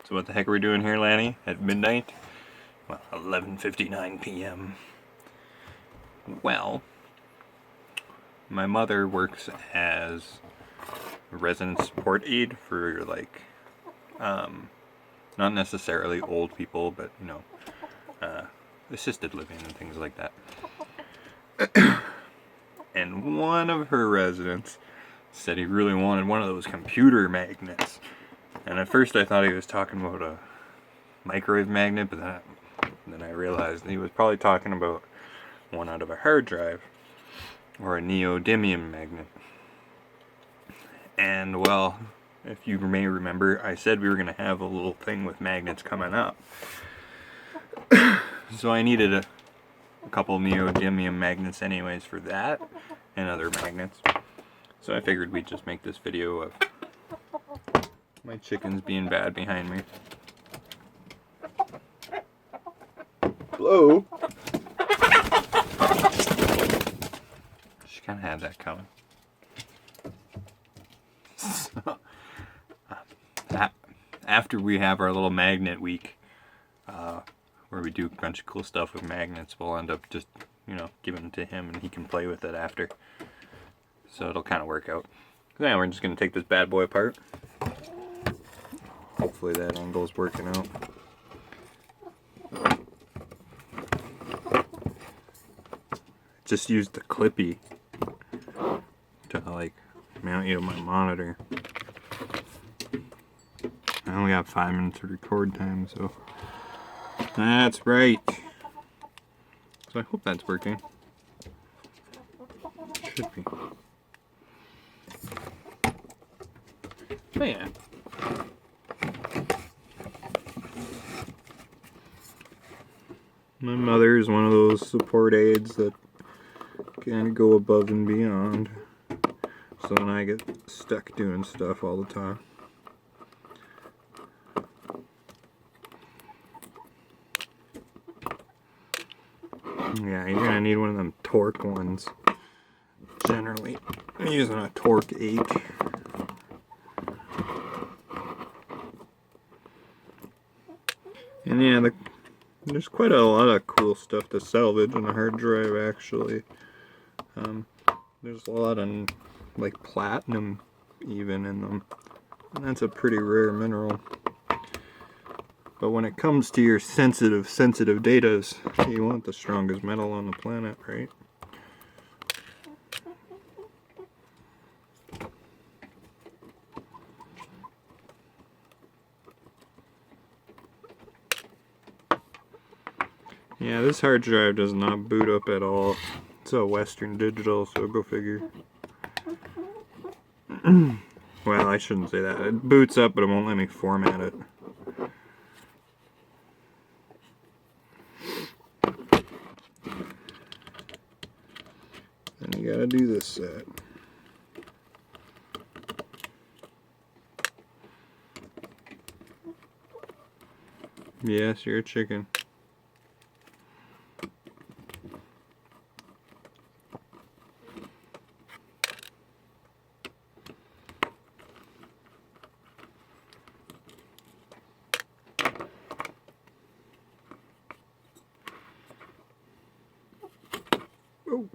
So what the heck are we doing here, Lanny? At midnight? Well, 11:59 p.m. Well, my mother works as a resident support aide for, like, not necessarily old people, but, you know, assisted living and things like that. And one of her residents said he really wanted one of those computer magnets. And at first I thought he was talking about a microwave magnet, but then I realized he was probably talking about one out of a hard drive, or a neodymium magnet. And well, if you may remember, I said we were going to have a little thing with magnets coming up. So I needed a couple neodymium magnets anyways for that, and other magnets. So I figured we'd just make this video of my chickens being bad behind me. Hello? She kind of had that coming. So, after we have our little magnet week, where we do a bunch of cool stuff with magnets, we'll end up just, you know, giving it to him and he can play with it after. So it'll kind of work out. Now we're just going to take this bad boy apart. Hopefully that angle's working out. Just used the clippy to, like, mount you to my monitor. I only got 5 minutes of record time, so that's right. So I hope that's working. Should be. Oh yeah. My mother is one of those support aides that can go above and beyond. So then I get stuck doing stuff all the time. Yeah, you're gonna need one of them torque ones. Generally, I'm using a torque 8. And yeah, there's quite a lot of cool stuff to salvage on a hard drive, actually. There's a lot of, like, platinum even in them. And that's a pretty rare mineral. But when it comes to your sensitive datas, you want the strongest metal on the planet, right? Yeah, this hard drive does not boot up at all. It's a Western Digital, so go figure. Well, I shouldn't say that. It boots up, but it won't let me format it. Then you gotta do this set. Yes, you're a chicken. Oh.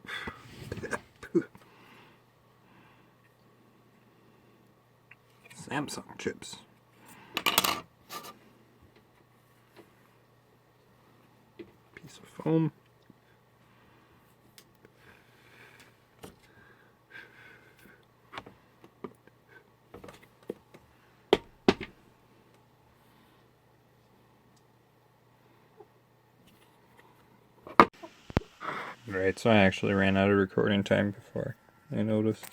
Samsung chips. Piece of foam. Right, so I actually ran out of recording time before I noticed.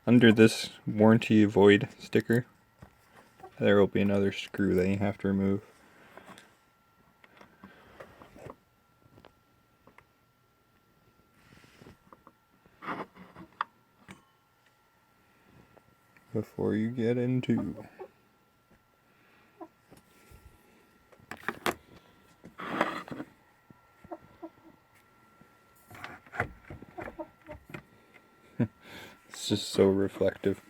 Under this warranty void sticker, there will be another screw that you have to remove. Before you get into. It's just so reflective.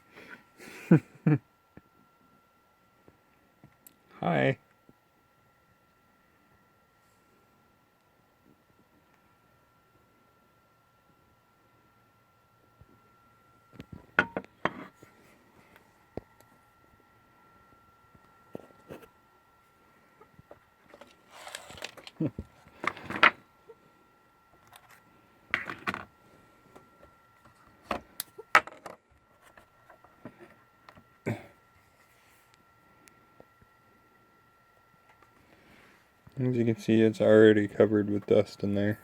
Hi. As you can see, it's already covered with dust in there.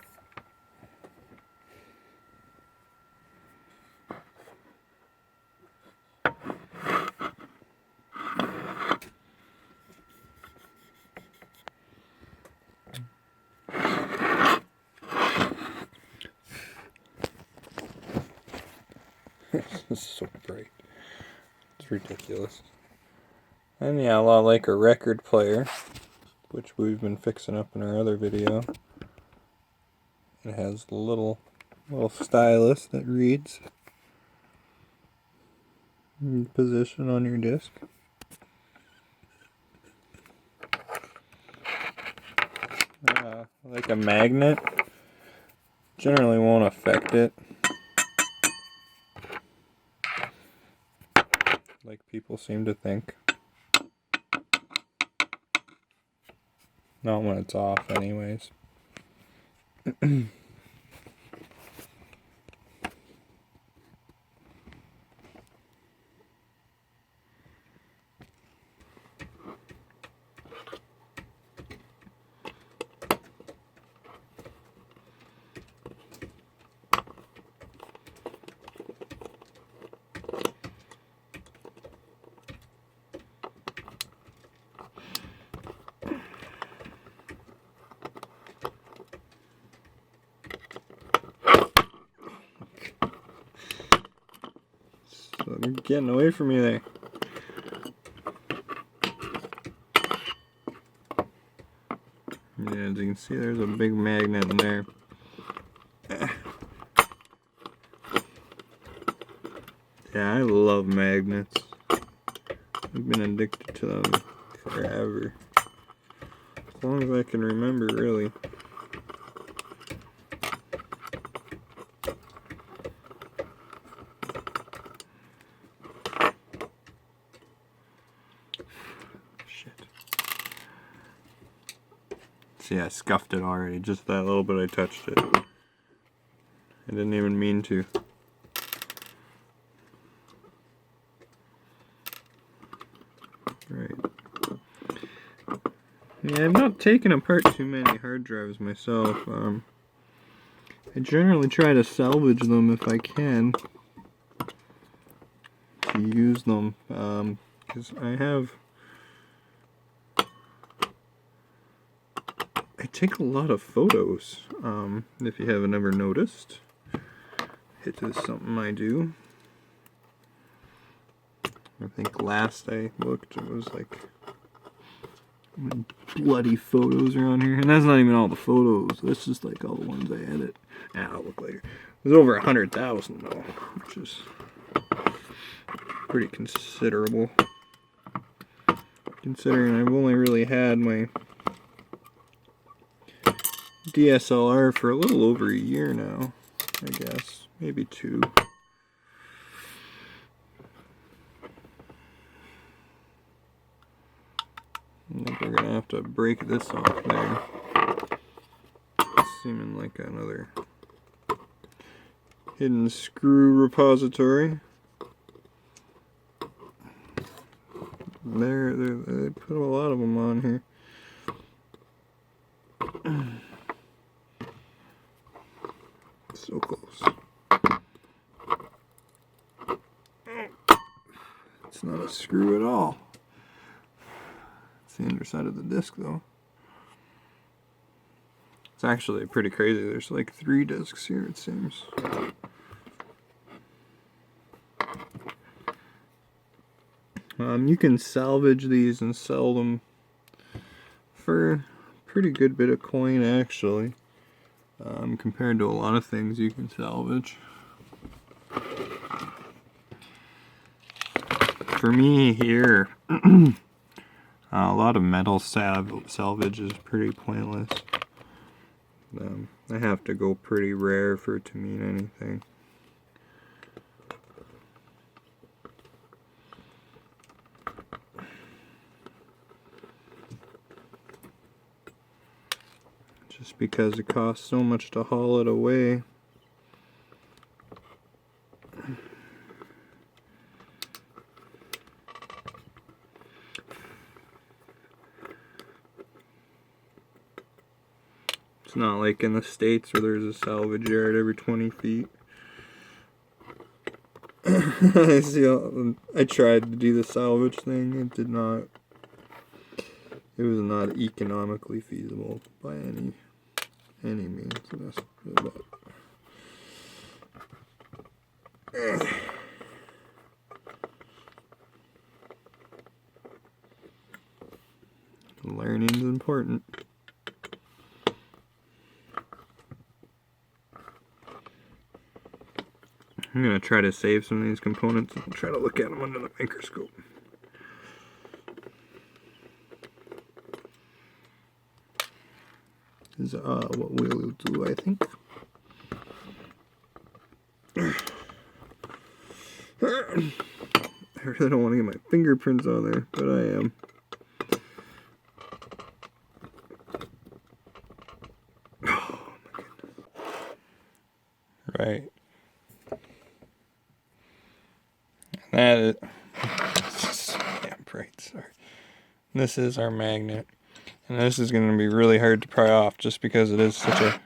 This is so bright. It's ridiculous. And yeah, a lot like a record player, which we've been fixing up in our other video. It has a little stylus that reads position on your disc. Like a magnet, generally won't affect it, like people seem to think. Not when it's off, anyways. So they're getting away from me there. Yeah, as you can see, there's a big magnet in there. Yeah, I love magnets. I've been addicted to them forever. As long as I can remember, really. Shit. See, I scuffed it already. Just that little bit I touched it. I didn't even mean to. Right. Yeah, I've not taken apart too many hard drives myself. I generally try to salvage them if I can. To use them. Because I take a lot of photos, if you haven't ever noticed. It is something I do. I think last I looked, it was like bloody photos around here. And that's not even all the photos. That's just like all the ones I edit. I'll look later. It was over 100,000 though, which is pretty considerable. Considering I've only really had my DSLR for a little over a year now, I guess. Maybe 2. I think we're gonna have to break this off there. It's seeming like another hidden screw repository. They put a lot of them on here. So close. It's not a screw at all. It's the underside of the disc though. It's actually pretty crazy. There's like 3 discs here, it seems. You can salvage these and sell them for a pretty good bit of coin actually. Compared to a lot of things you can salvage. For me here, A lot of metal salvage is pretty pointless. I have to go pretty rare for it to mean anything. Just because it costs so much to haul it away. It's not like in the States where there's a salvage yard every 20 feet. I tried to do the salvage thing. It was not economically feasible by any means. And that's about learning is important. I'm going to try to save some of these components and try to look at them under the microscope. Is what we'll do, I think. I really don't want to get my fingerprints on there, but I am. Oh my goodness. Right. That is damn bright, sorry. This is our magnet. And this is going to be really hard to pry off just because it is such a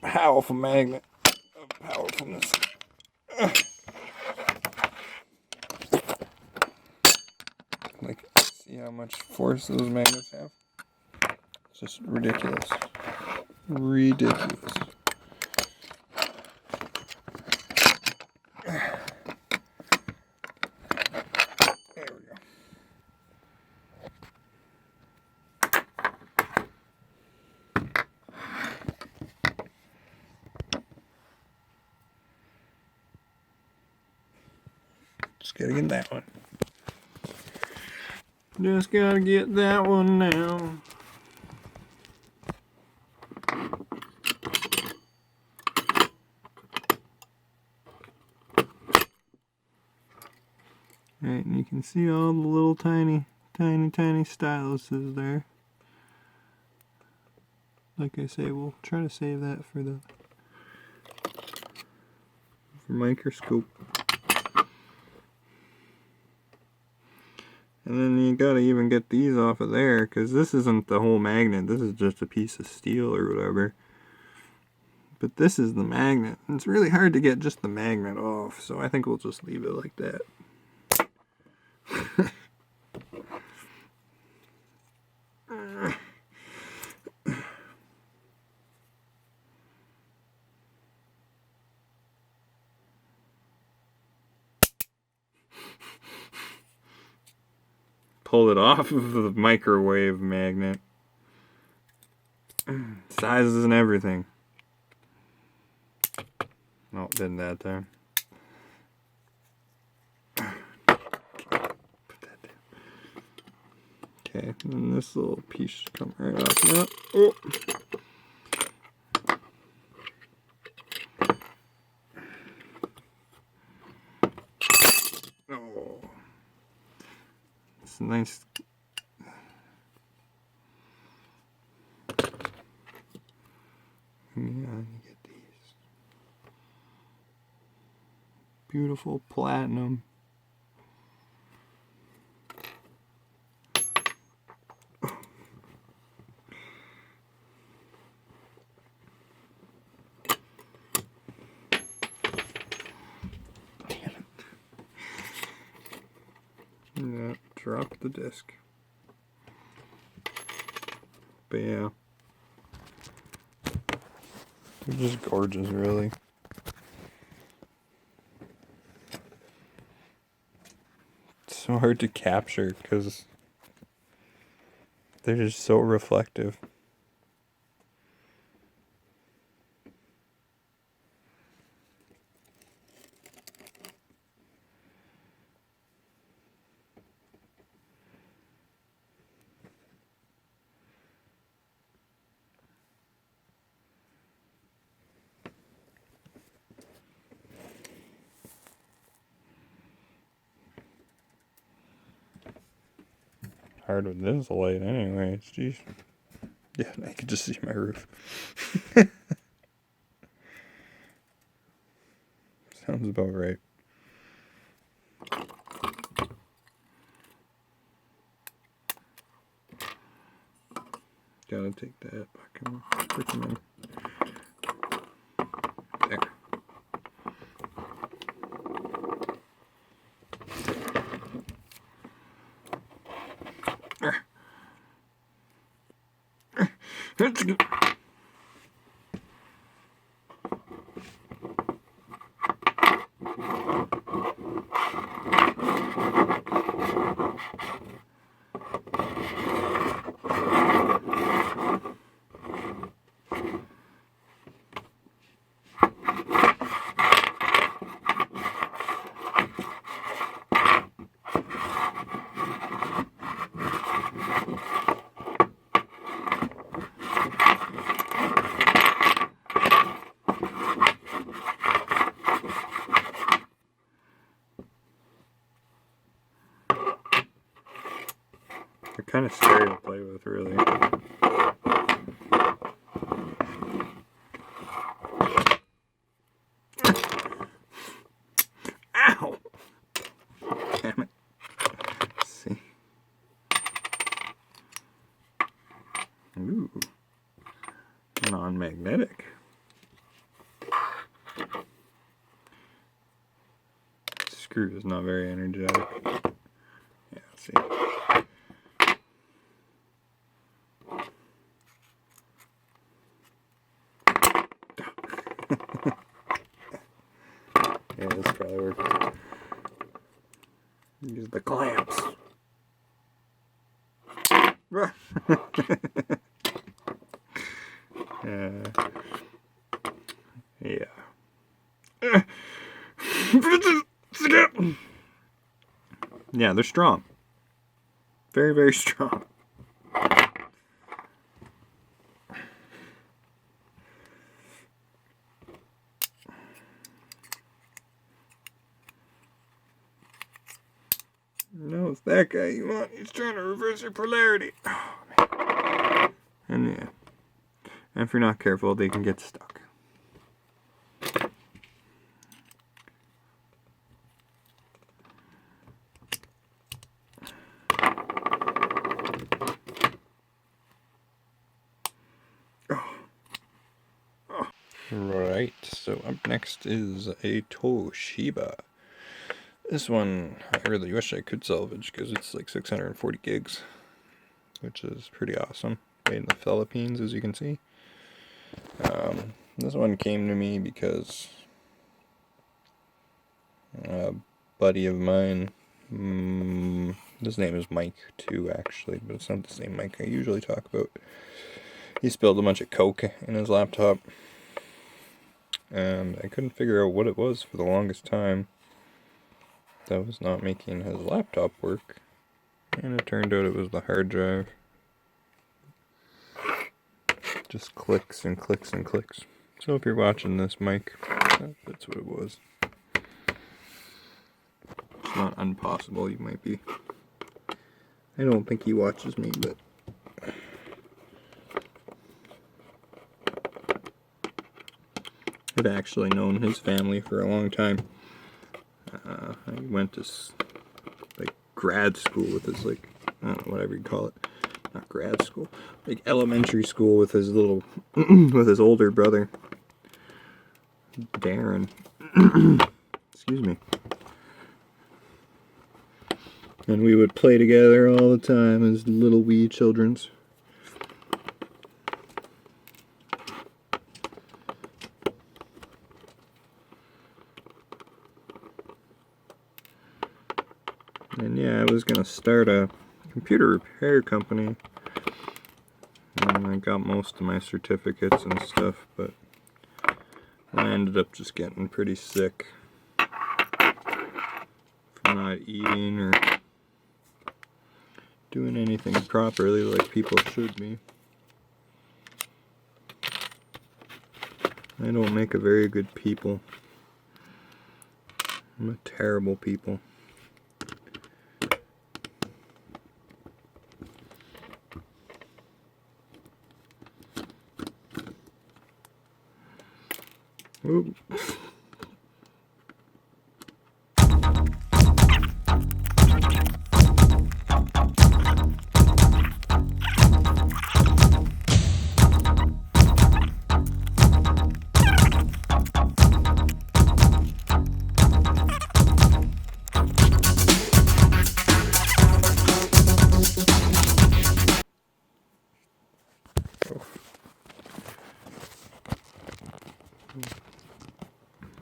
powerful magnet of powerfulness. Like, see how much force those magnets have? It's just ridiculous. Ridiculous. There we go. Just gotta get that one. Just gotta get that one now. Right, and you can see all the little tiny styluses there. Like I say, we'll try to save that for microscope. And then you gotta even get these off of there, because this isn't the whole magnet, this is just a piece of steel or whatever. But this is the magnet, and it's really hard to get just the magnet off, so I think we'll just leave it like that. Pull it off of the microwave magnet. Sizes and everything. Oh, didn't that time. Okay, and this little piece should come right off now. Oh! Oh! It's nice. Yeah, you get these. Beautiful platinum. Yeah, drop the disc. But yeah, they're just gorgeous, really. It's so hard to capture because they're just so reflective. hard with this light anyways. Jeez. Yeah, I can just see my roof. Sounds about right. Gotta take that fucking freaking in. There. That's good. They're kind of scary to play with, really. Ow! Damn it. Let's see. Ooh. Non-magnetic. Screw is not very energetic. Yeah, let's see. Yeah, this probably works. Use the clamps. Yeah. Yeah, they're strong. Very, very strong. No, it's that guy you want. He's trying to reverse your polarity. Oh, man. And yeah. And if you're not careful, they can get stuck. Right, so up next is a Toshiba. This one I really wish I could salvage because it's like 640 gigs, which is pretty awesome. Made in the Philippines, as you can see. This one came to me because a buddy of mine, his name is Mike too actually, but it's not the same Mike I usually talk about. He spilled a bunch of Coke in his laptop, and I couldn't figure out what it was for the longest time that was not making his laptop work, and it turned out it was the hard drive. Just clicks and clicks and clicks. So if you're watching this, Mike, that's what it was. It's not impossible, you might be. I don't think he watches me, but I've actually known his family for a long time. I went to like grad school with his, like, I don't know, whatever you call it. Not grad school, like elementary school with his little, with his older brother, Darren. Excuse me. And we would play together all the time as little wee childrens. And yeah, I was gonna start a computer repair company, and I got most of my certificates and stuff, but I ended up just getting pretty sick from not eating or doing anything properly like people should be. I don't make a very good people. I'm a terrible people. Ooh.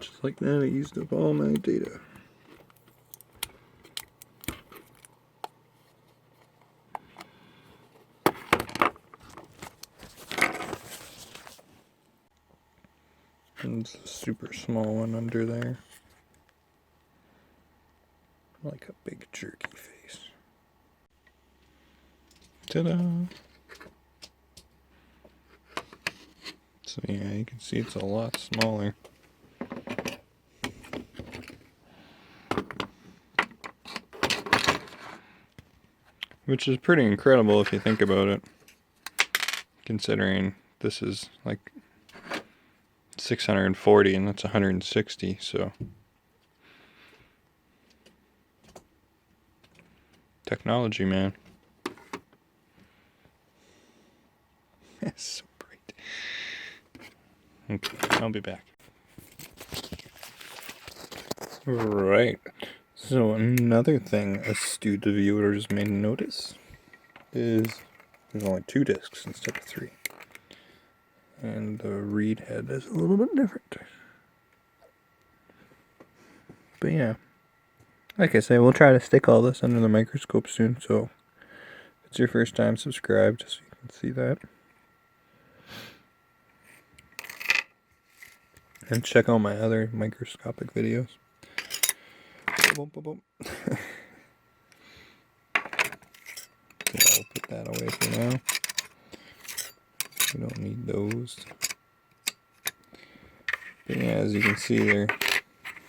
Just like that, I used up all my data. And it's a super small one under there. Like a big jerky face. Ta-da! So yeah, you can see it's a lot smaller. Which is pretty incredible if you think about it. Considering this is like 640 and that's 160, so technology, man. It's so bright. Okay, I'll be back. Right. So another thing astute viewers may notice is there's only 2 discs instead of 3. And the read head is a little bit different. But yeah, like I say, we'll try to stick all this under the microscope soon, so if it's your first time, subscribe just so you can see that. And check out my other microscopic videos. Boom, boom, boom. Yeah, I'll put that away for now. We don't need those. But yeah, as you can see, they're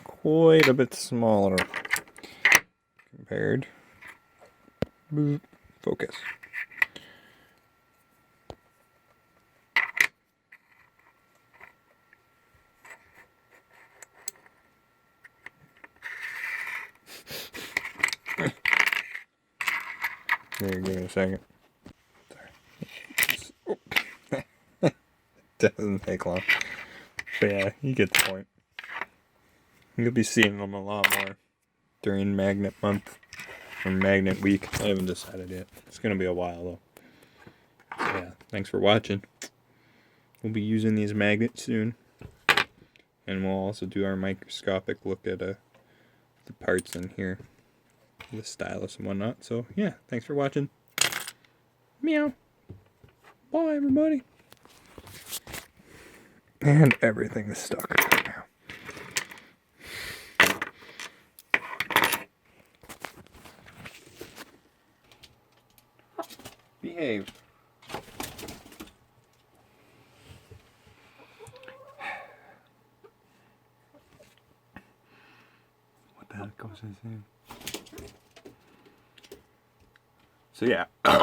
quite a bit smaller compared. Boop. Focus. Here, give me a second. Doesn't take long. But yeah, you get the point. You'll be seeing them a lot more during Magnet Month or Magnet Week. I haven't decided yet. It's going to be a while though. So yeah, thanks for watching. We'll be using these magnets soon. And we'll also do our microscopic look at the parts in here. The stylus and whatnot. So yeah, thanks for watching. Meow. Bye everybody. And everything is stuck right now. Behave. What the heck was his name? So yeah. Oh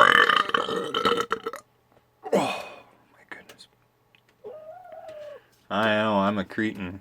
my goodness. I know, I'm a cretin.